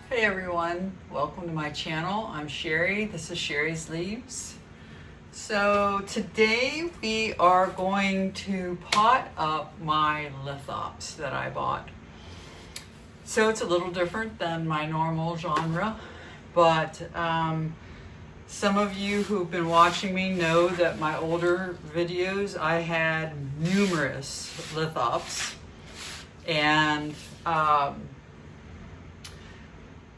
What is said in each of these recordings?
Hey everyone, welcome to my channel. I'm Sherry. This is Sherry's Leaves. So today we are going to pot up my Lithops that I bought. So it's a little different than my normal genre, but some of you who've been watching me know that my older videos I had numerous Lithops, and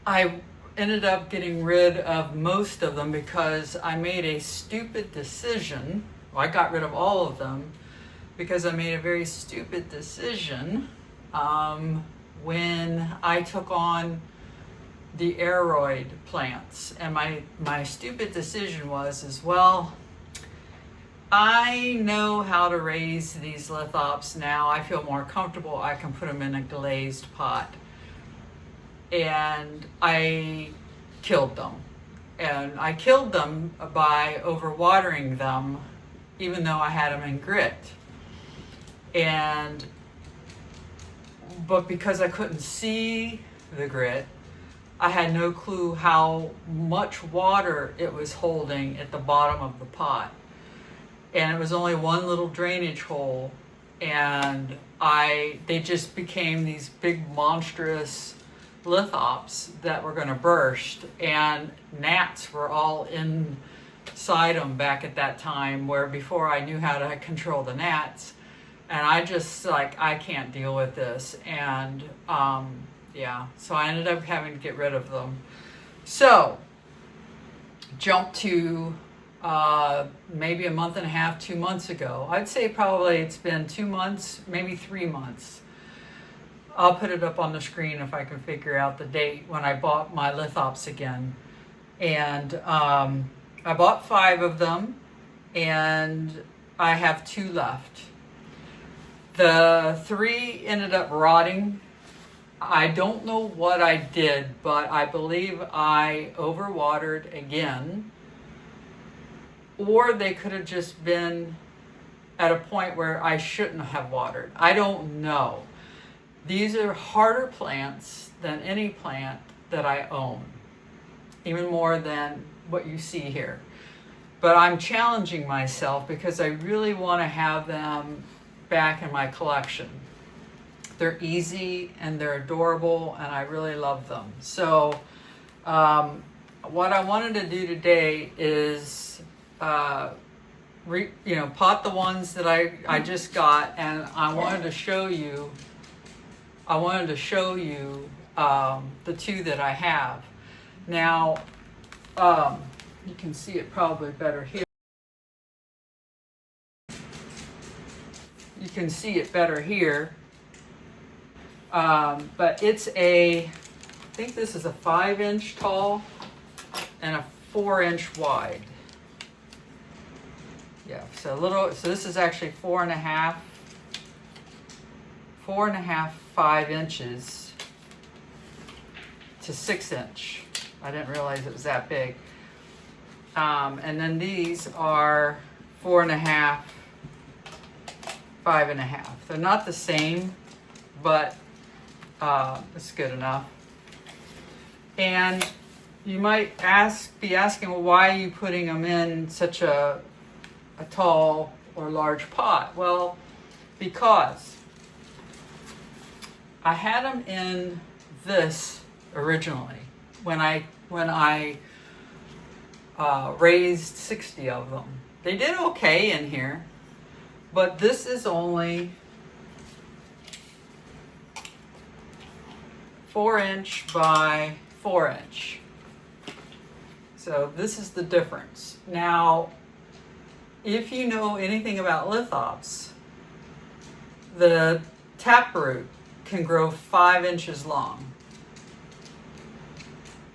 I ended up getting rid of most of them because I made a stupid decision. Well, I got rid of all of them because I made a very stupid decision when I took on the Aroid plants. And my stupid decision was well, I know how to raise these Lithops now. I feel more comfortable. I can put them in a glazed pot. And I killed them. And I killed them by overwatering them, even though I had them in grit. But because I couldn't see the grit, I had no clue how much water it was holding at the bottom of the pot. And it was only one little drainage hole, and they just became these big monstrous Lithops that were going to burst, and gnats were all inside them back at that time, where before I knew how to control the gnats, and I just I can't deal with this, and yeah, so I ended up having to get rid of them. So jump to maybe a month and a half, 2 months ago. I'd say probably it's been 2 months, maybe 3 months. I'll put it up on the screen if I can figure out the date when I bought my Lithops again. And I bought 5 of them, and I have 2 left. The 3 ended up rotting. I don't know what I did, but I believe I overwatered again, or they could have just been at a point where I shouldn't have watered. I don't know. These are harder plants than any plant that I own, even more than what you see here. But I'm challenging myself because I really want to have them back in my collection. They're easy and they're adorable, and I really love them. So what I wanted to do today is pot the ones that I just got, and I wanted to show you the 2 that I have. Now, you can see it probably better here. You can see it better here. But it's I think this is a 5-inch tall and a 4-inch wide. Yeah, so this is actually 4.5, 5 inches to 6 inch. I didn't realize it was that big. And then these are 4.5, 5.5. They're not the same, but it's good enough. And you might be asking, well, why are you putting them in such a tall or large pot? Well, because I had them in this originally when I raised 60 of them. They did okay in here, but this is only 4" by 4". So this is the difference. Now, if you know anything about lithops, the taproot can grow 5 inches long.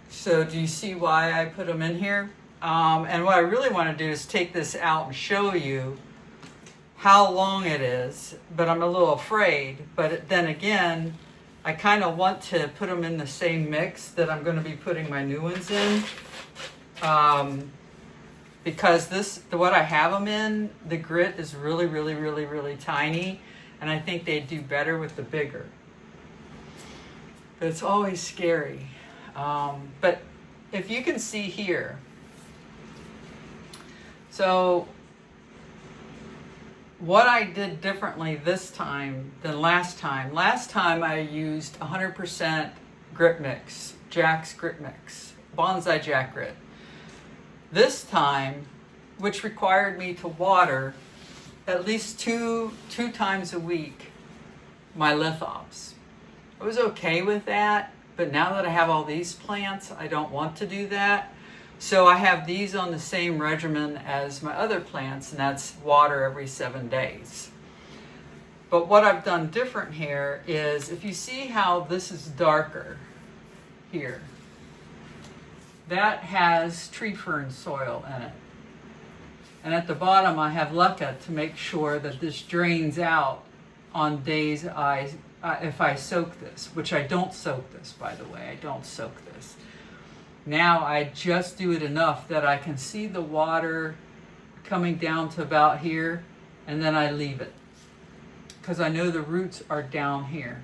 So do you see why I put them in here? And what I really want to do is take this out and show you how long it is, but I'm a little afraid. But then again, I kind of want to put them in the same mix that I'm going to be putting my new ones in. Because what I have them in, the grit is really, really, really, really tiny, and I think they'd do better with the bigger. But it's always scary. But if you can see here, so what I did differently this time than last time I used 100% grit mix, Jack's grit mix, Bonsai Jack grit. This time, which required me to water at least two times a week, my lithops. I was okay with that, but now that I have all these plants, I don't want to do that. So I have these on the same regimen as my other plants, and that's water every 7 days. But what I've done different here is, if you see how this is darker here, that has tree fern soil in it. And at the bottom I have leca to make sure that this drains out on days if I soak this, which I don't soak this, by the way. I don't soak this. Now I just do it enough that I can see the water coming down to about here, and then I leave it because I know the roots are down here.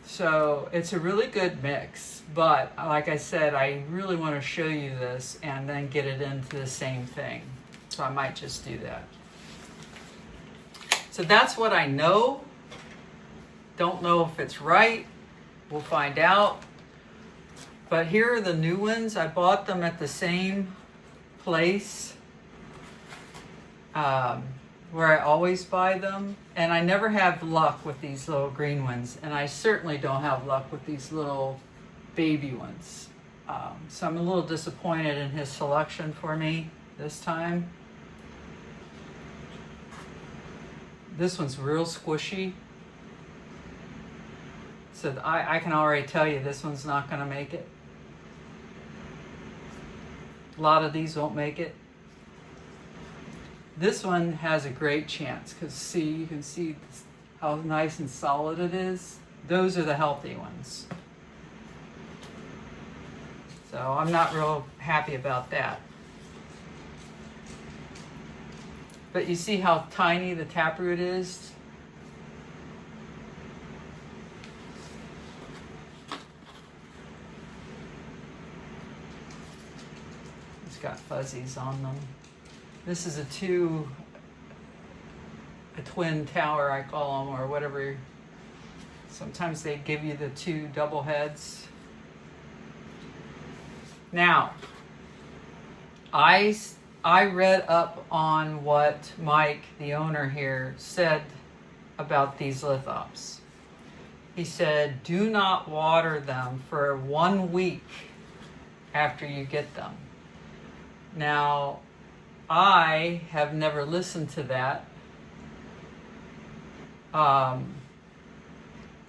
So it's a really good mix, but like I said, I really want to show you this and then get it into the same thing. So I might just do that. So that's what I know. Don't know if it's right. We'll find out. But here are the new ones. I bought them at the same place where I always buy them. And I never have luck with these little green ones. And I certainly don't have luck with these little baby ones. So I'm a little disappointed in his selection for me this time. This one's real squishy. So I can already tell you this one's not going to make it. A lot of these won't make it. This one has a great chance because see, you can see how nice and solid it is. Those are the healthy ones. So I'm not real happy about that. But you see how tiny the taproot is? It's got fuzzies on them. This is a twin tower, I call them, or whatever. Sometimes they give you the 2 double heads. Now, I read up on what Mike, the owner here, said about these lithops. He said, do not water them for 1 week after you get them. Now, I have never listened to that. I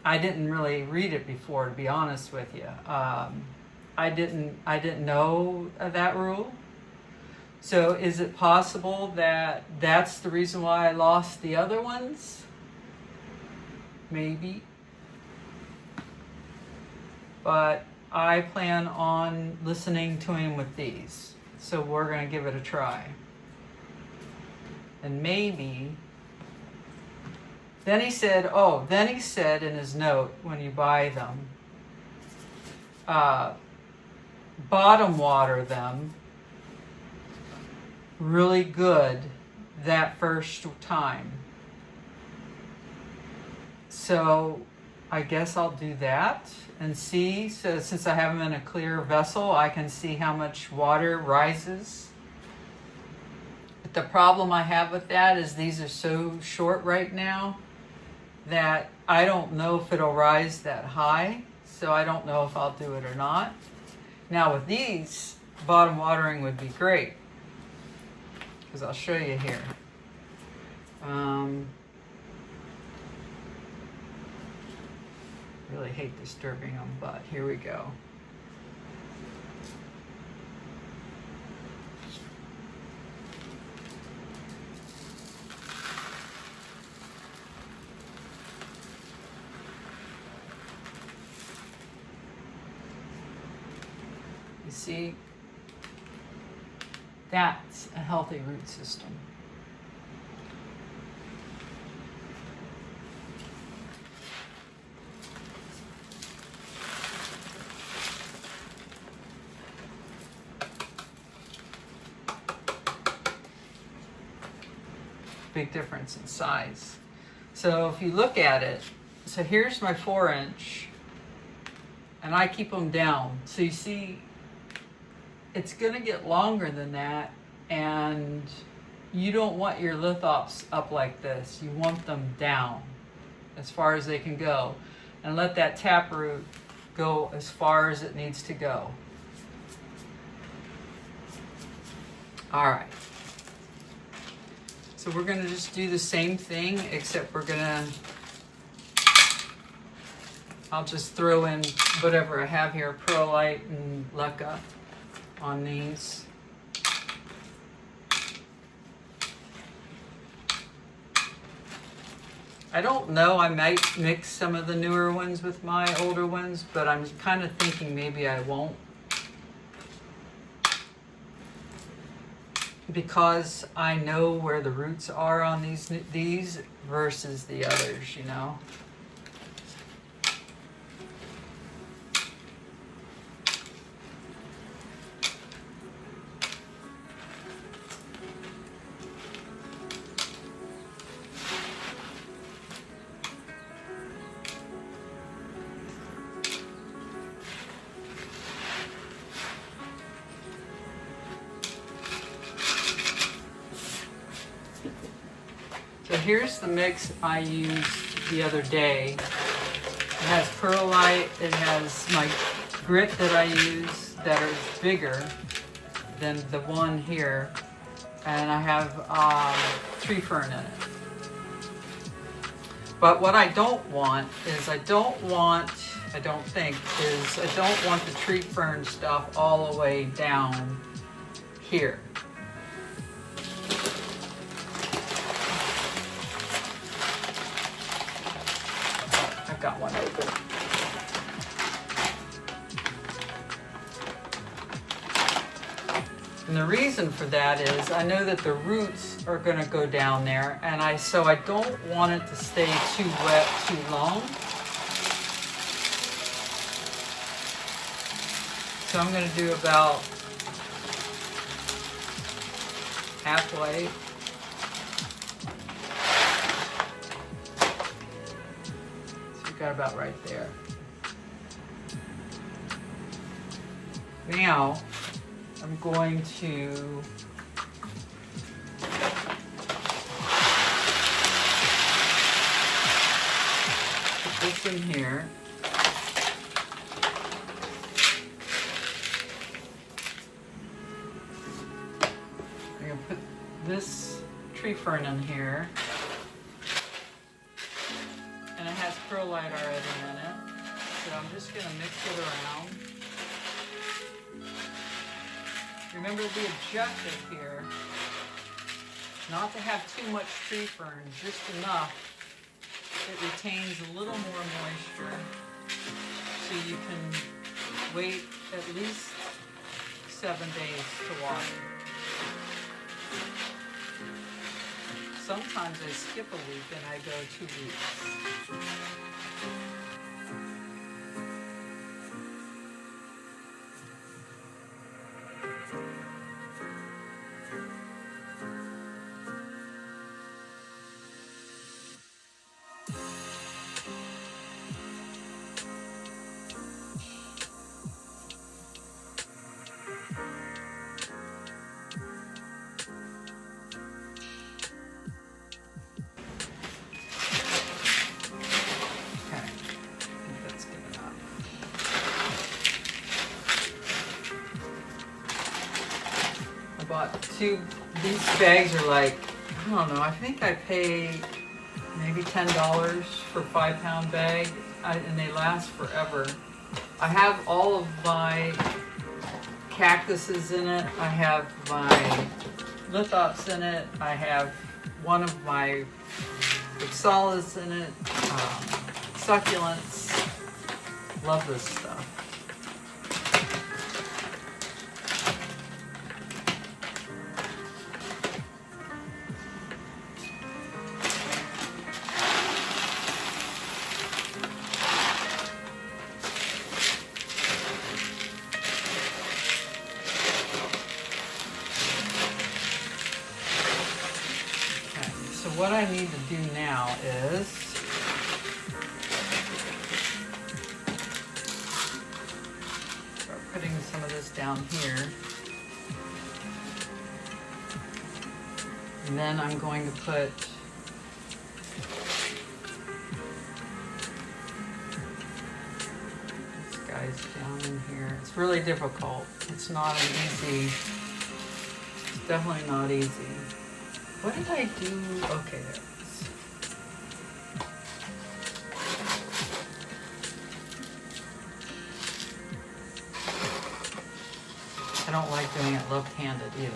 didn't really read it before, to be honest with you. I didn't know that rule. So is it possible that that's the reason why I lost the other ones? Maybe. But I plan on listening to him with these. So we're going to give it a try. And maybe, then he said in his note, when you buy them, bottom water them really good that first time. So I guess I'll do that and see. So since I have them in a clear vessel, I can see how much water rises. But the problem I have with that is these are so short right now that I don't know if it'll rise that high. So I don't know if I'll do it or not. Now with these, bottom watering would be great, because I'll show you here. Really hate disturbing them, but here we go. You see, that's a healthy root system. Big difference in size. So if you look at it, so here's my 4-inch, and I keep them down. So you see, it's gonna get longer than that, and you don't want your lithops up like this. You want them down as far as they can go, and let that taproot go as far as it needs to go. All right. So we're gonna just do the same thing, except I'll just throw in whatever I have here, perlite and leca on these. I don't know, I might mix some of the newer ones with my older ones, but I'm kind of thinking maybe I won't, because I know where the roots are on these versus the others, you know. So here's the mix I used the other day. It has perlite, it has my grit that I use that is bigger than the one here, and I have tree fern in it. But what I don't want is, I don't want the tree fern stuff all the way down here. Got one open. And the reason for that is I know that the roots are going to go down there, and so I don't want it to stay too wet too long. So I'm going to do about halfway. Got about right there. Now I'm going to put this in here. I'm going to put this tree fern in here. And it has perlite already in it. So I'm just going to mix it around. Remember the objective here, not to have too much tree fern, just enough it retains a little more moisture, so you can wait at least 7 days to water. sometimes I skip a week and I go 2 weeks. These bags are like, I don't know, I think I pay maybe $10 for a 5-pound bag, and they last forever. I have all of my cactuses in it. I have my lithops in it. I have one of my oxalas in it, succulents. Love this stuff. What I need to do now is start putting some of this down here. And then I'm going to put these guys down in here. It's really difficult. It's not an easy, it's definitely not easy. What did I do? Okay, there it is. I don't like doing it left-handed either.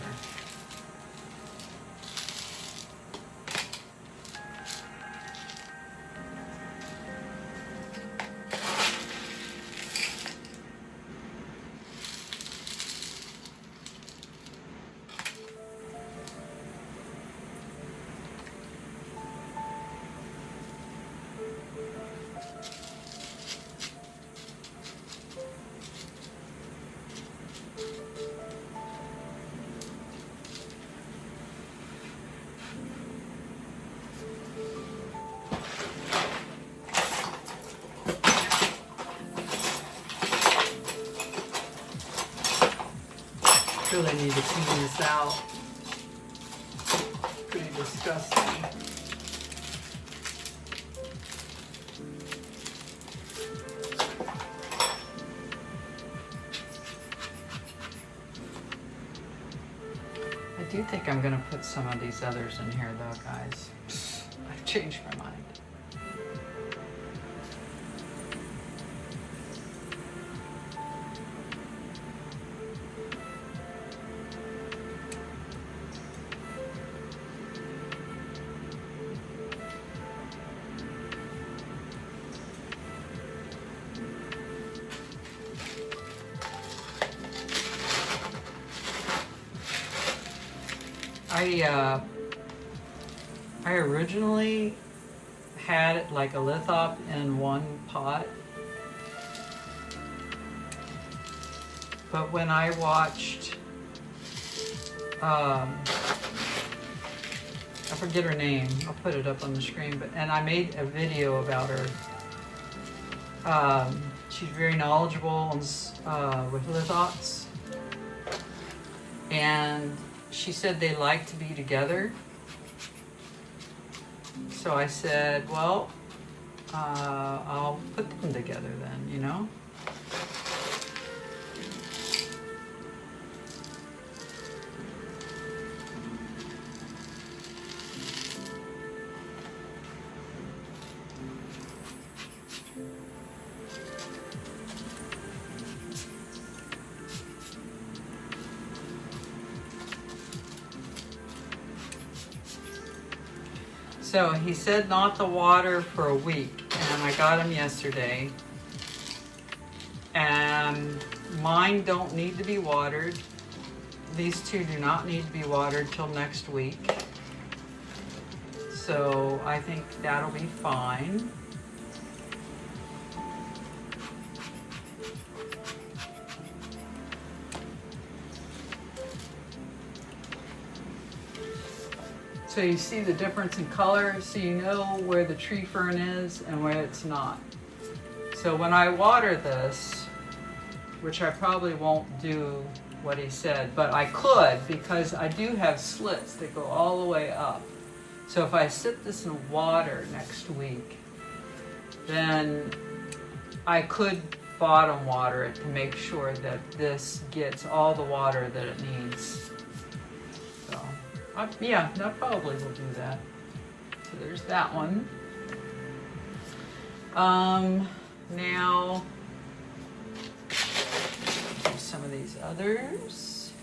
Really need to clean this out. Pretty disgusting. I do think I'm going to put some of these others in here though, guys. I've changed my mind. I originally had like a lithop in one pot, but when I watched, I forget her name, I'll put it up on the screen, and I made a video about her. She's very knowledgeable with lithops, and she said they like to be together. So I said, well, I'll put them together then, you know? So he said not to water for a week, and I got him yesterday. And mine don't need to be watered. These two do not need to be watered till next week. So I think that'll be fine. So you see the difference in color, so you know where the tree fern is and where it's not. So when I water this, which I probably won't do what he said, but I could because I do have slits that go all the way up. So if I sit this in water next week, then I could bottom water it to make sure that this gets all the water that it needs. So, yeah, that probably will do that. So there's that one. Now, some of these others.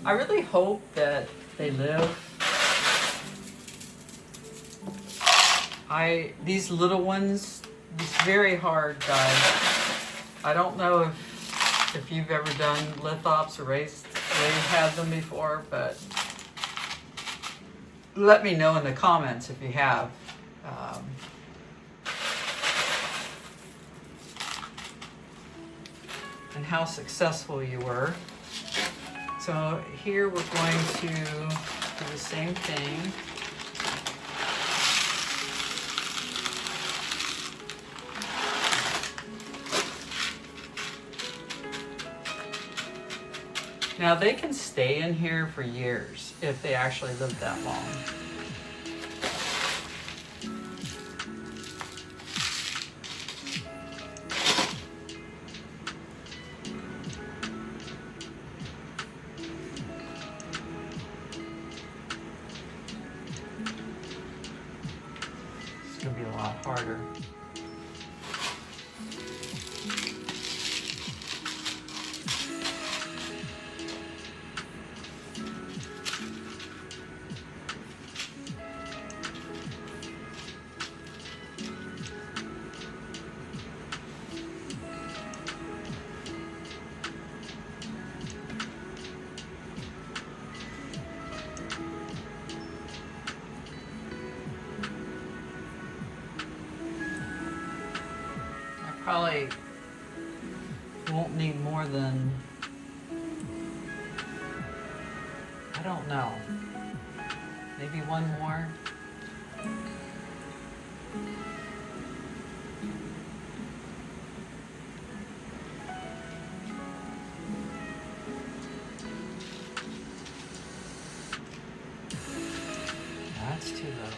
I really hope that they live. These little ones, it's very hard, guys. I don't know if you've ever done lithops or had them before, but let me know in the comments if you have. And how successful you were. So here we're going to do the same thing. Now they can stay in here for years if they actually live that long. It's going to be a lot harder. Probably won't need more than, I don't know, maybe one more. That's too low.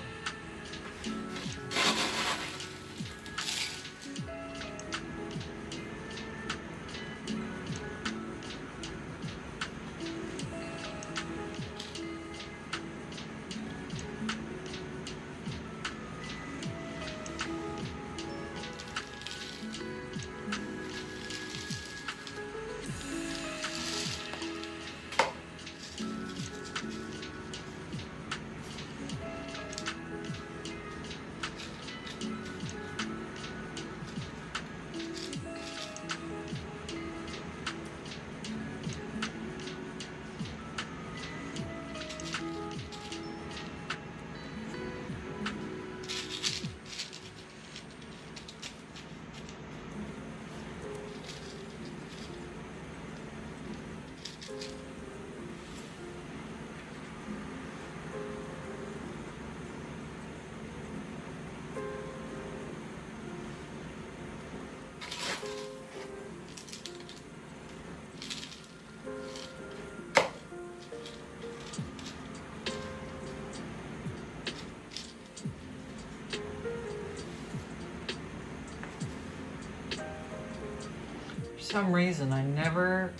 For some reason, I never,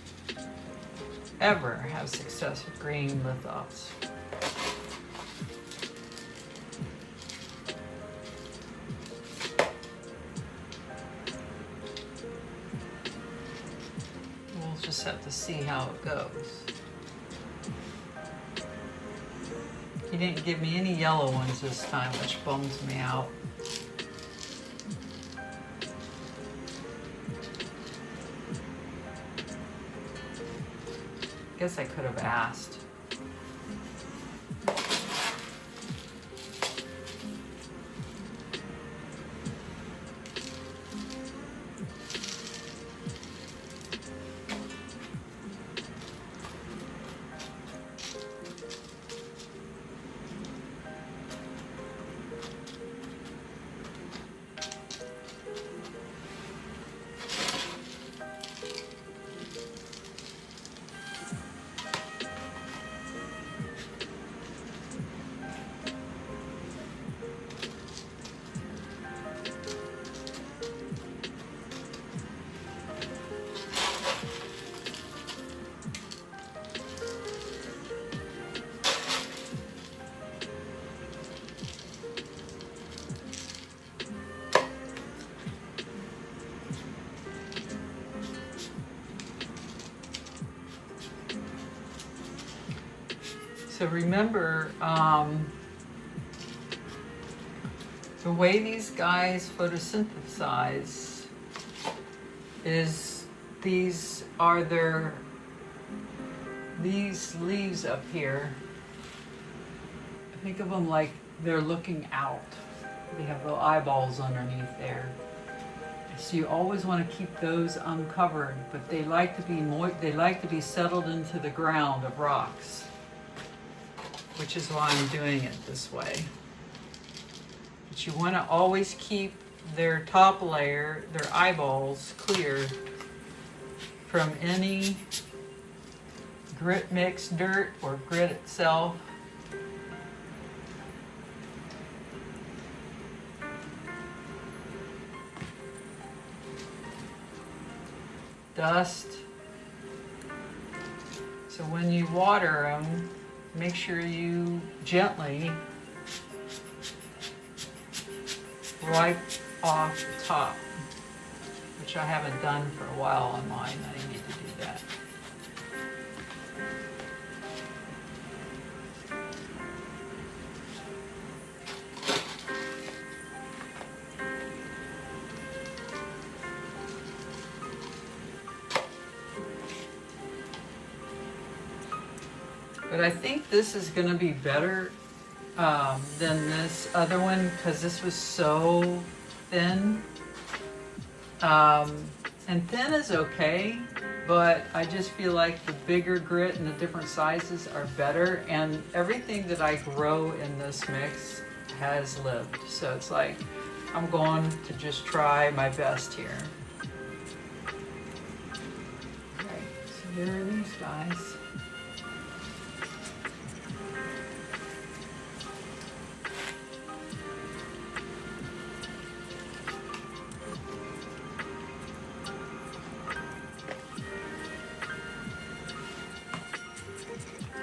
ever have success with green lithops. We'll just have to see how it goes. He didn't give me any yellow ones this time, which bums me out. I guess I could have asked. So remember, the way these guys photosynthesize is these leaves up here. Think of them like they're looking out. They have little eyeballs underneath there. So you always want to keep those uncovered, but they like to be they like to be settled into the ground of rocks, which is why I'm doing it this way. But you want to always keep their top layer, their eyeballs, clear from any grit mix, dirt, or grit itself. Dust. So when you water them, make sure you gently wipe off the top, which I haven't done for a while on mine. I need to do that. But I think this is going to be better than this other one because this was so thin. And thin is okay, but I just feel like the bigger grit and the different sizes are better. And everything that I grow in this mix has lived. So it's like I'm going to just try my best here. Okay, so here are these guys.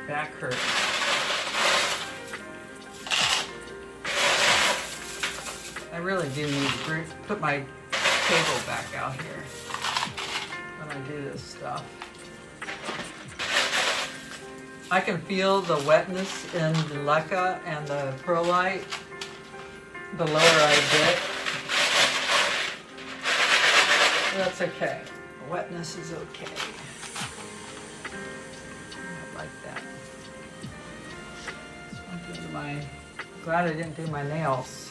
Back hurts. I really do need to put my table back out here when I do this stuff. I can feel the wetness in the leca and the perlite the lower I get. That's okay. The wetness is okay. Like that. Glad I didn't do my nails.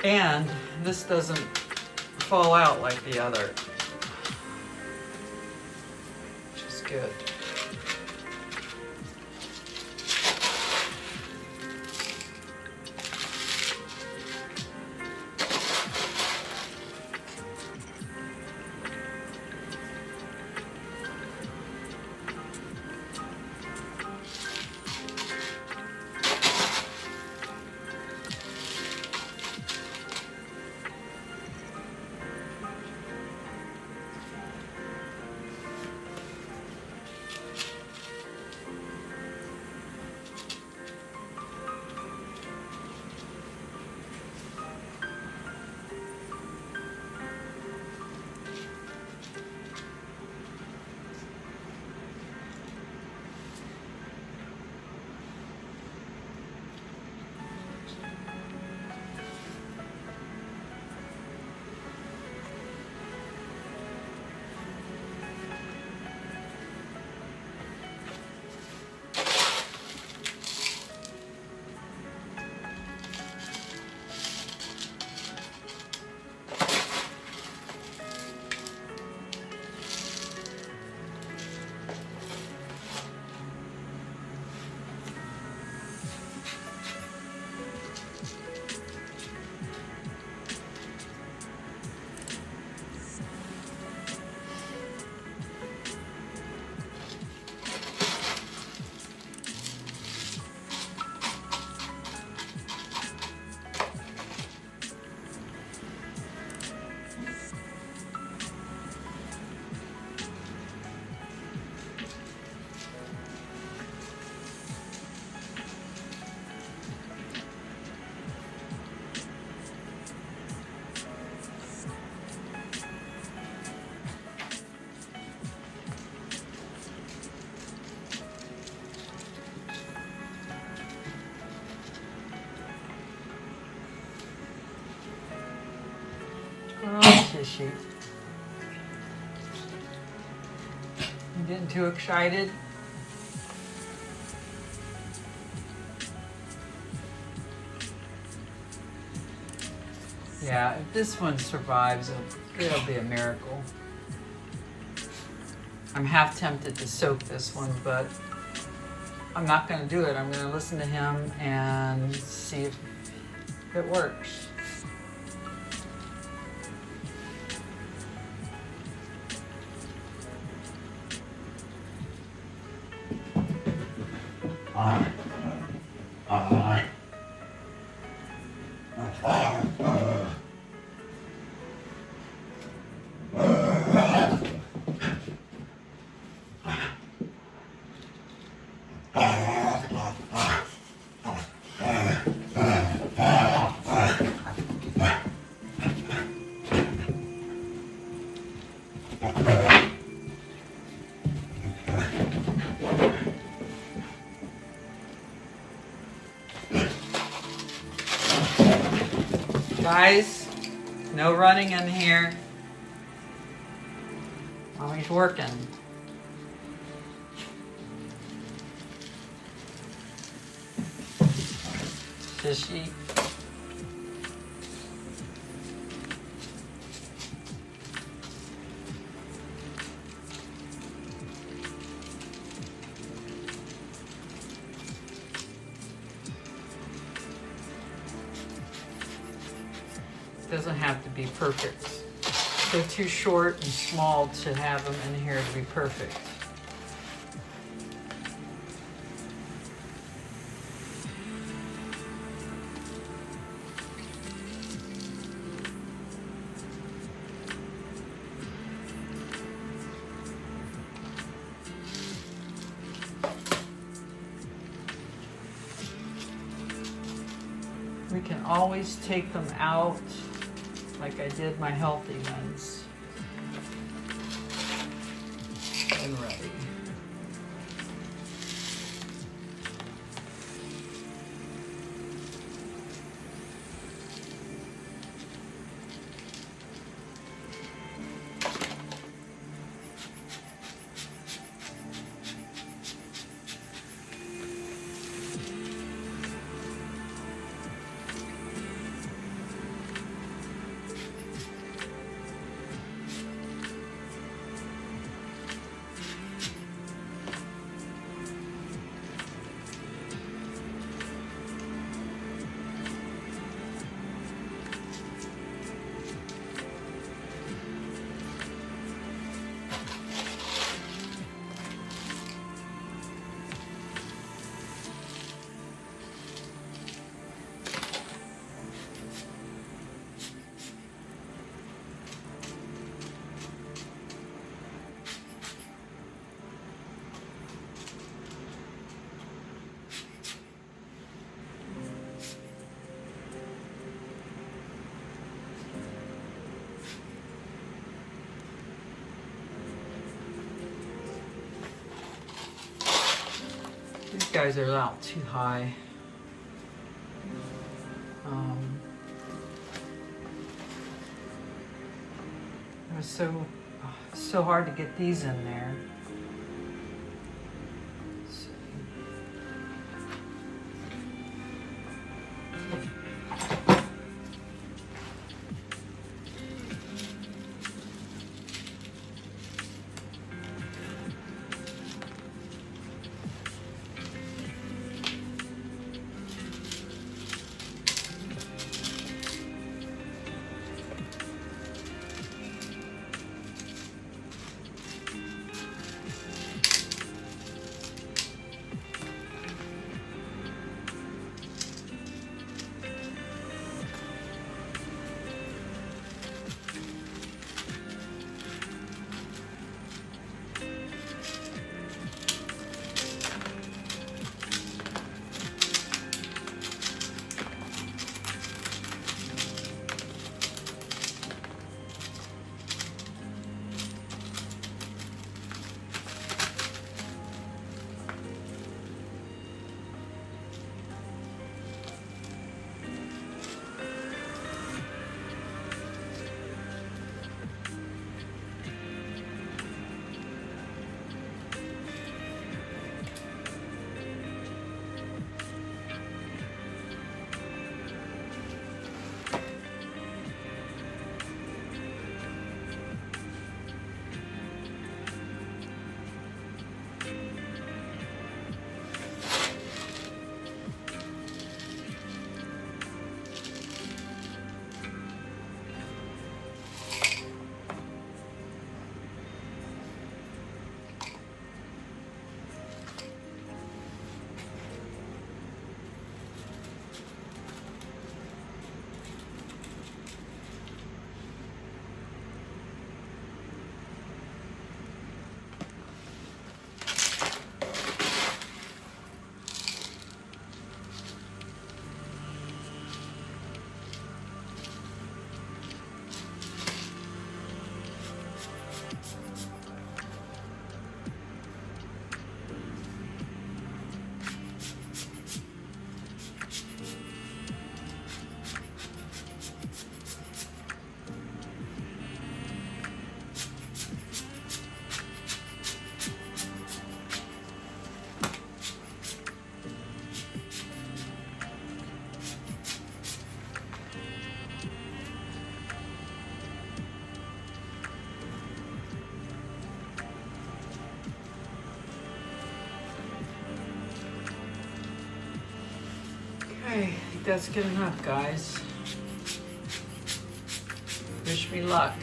And this doesn't fall out like the other, which is good. tissue. You getting too excited? Yeah, if this one survives, it'll be a miracle. I'm half tempted to soak this one, but I'm not going to do it. I'm going to listen to him and see if it works. Guys, no running in here. Mommy's working. Fishy. Doesn't have to be perfect. They're too short and small to have them in here to be perfect. We can always take them out like I did my healthy ones. And ready. These guys are out too high. It was so hard to get these in there. Okay, I think that's good enough, guys. Wish me luck.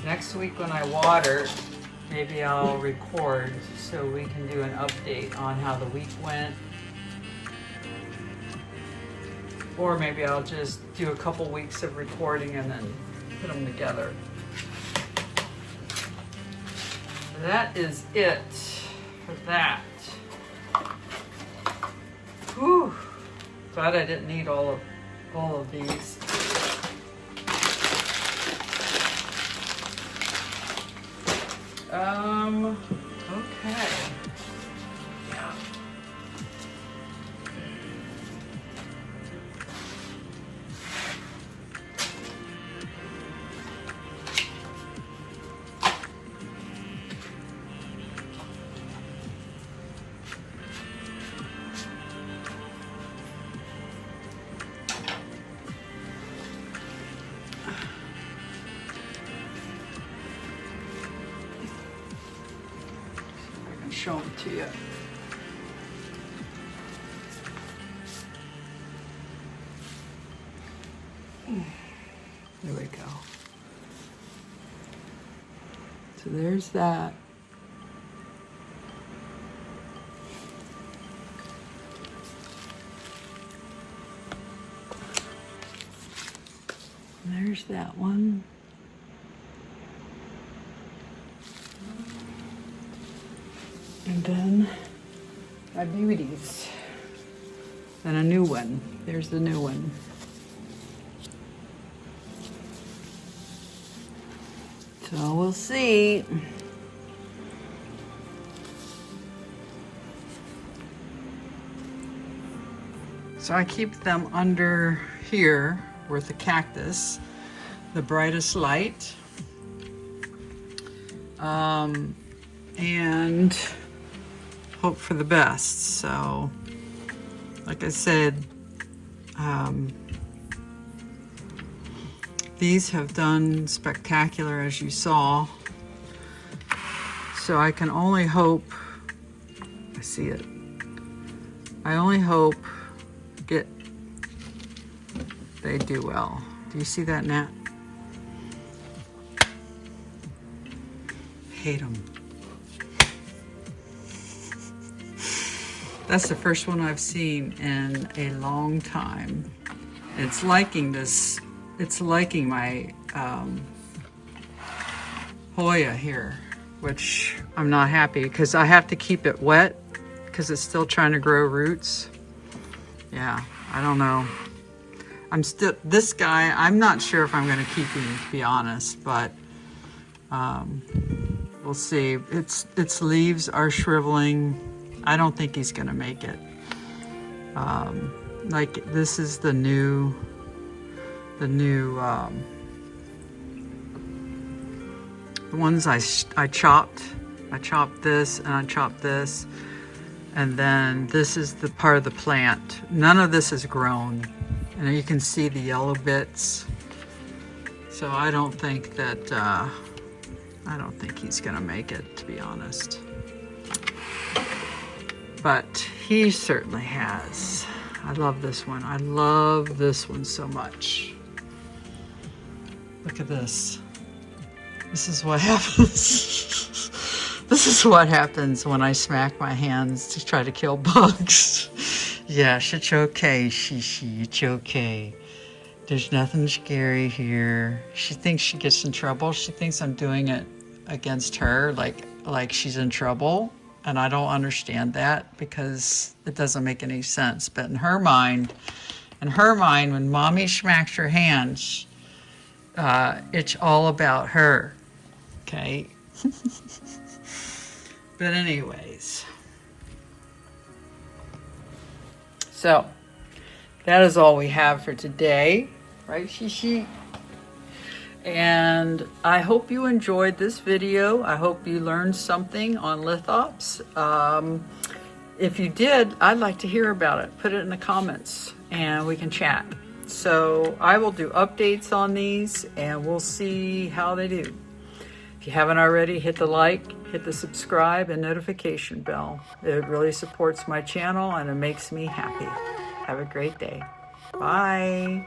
Next week when I water, maybe I'll record so we can do an update on how the week went. Or maybe I'll just do a couple weeks of recording and then put them together. That is it for that. Whew. Glad I didn't need all of these. Okay. Yeah. Show them to you. There we go. So there's that. And there's that one. And then my beauties. And a new one. There's the new one. So we'll see. So I keep them under here with the cactus, the brightest light. And hope for the best. So, like I said, these have done spectacular, as you saw. So I can only hope, I see it, I only hope they do well. Do you see that, Nat? Hate them. That's the first one I've seen in a long time. It's liking this, it's liking my Hoya here, which I'm not happy because I have to keep it wet because it's still trying to grow roots. Yeah, I don't know. This guy, I'm not sure if I'm gonna keep him, to be honest, but we'll see. Its leaves are shriveling. I don't think he's gonna make it. Like this is the new the ones I chopped. I chopped this and I chopped this, and then this is the part of the plant. None of this is grown, and you can see the yellow bits. So I don't think that I don't think he's gonna make it, to be honest. But he certainly has. I love this one. I love this one so much. Look at this. This is what happens. This is what happens when I smack my hands to try to kill bugs. Yes, it's okay, Shishi, it's okay. There's nothing scary here. She thinks she gets in trouble. She thinks I'm doing it against her, like she's in trouble. And I don't understand that because it doesn't make any sense. But in her mind, when mommy smacks her hands, it's all about her, okay? But anyways, so that is all we have for today, right, Shishi? And I hope you enjoyed this video. I hope you learned something on Lithops. If you did, I'd like to hear about it. Put it in the comments and we can chat. So I will do updates on these and we'll see how they do. If you haven't already, hit the like, hit the subscribe, and notification bell. It really supports my channel and it makes me happy. Have a great day. Bye.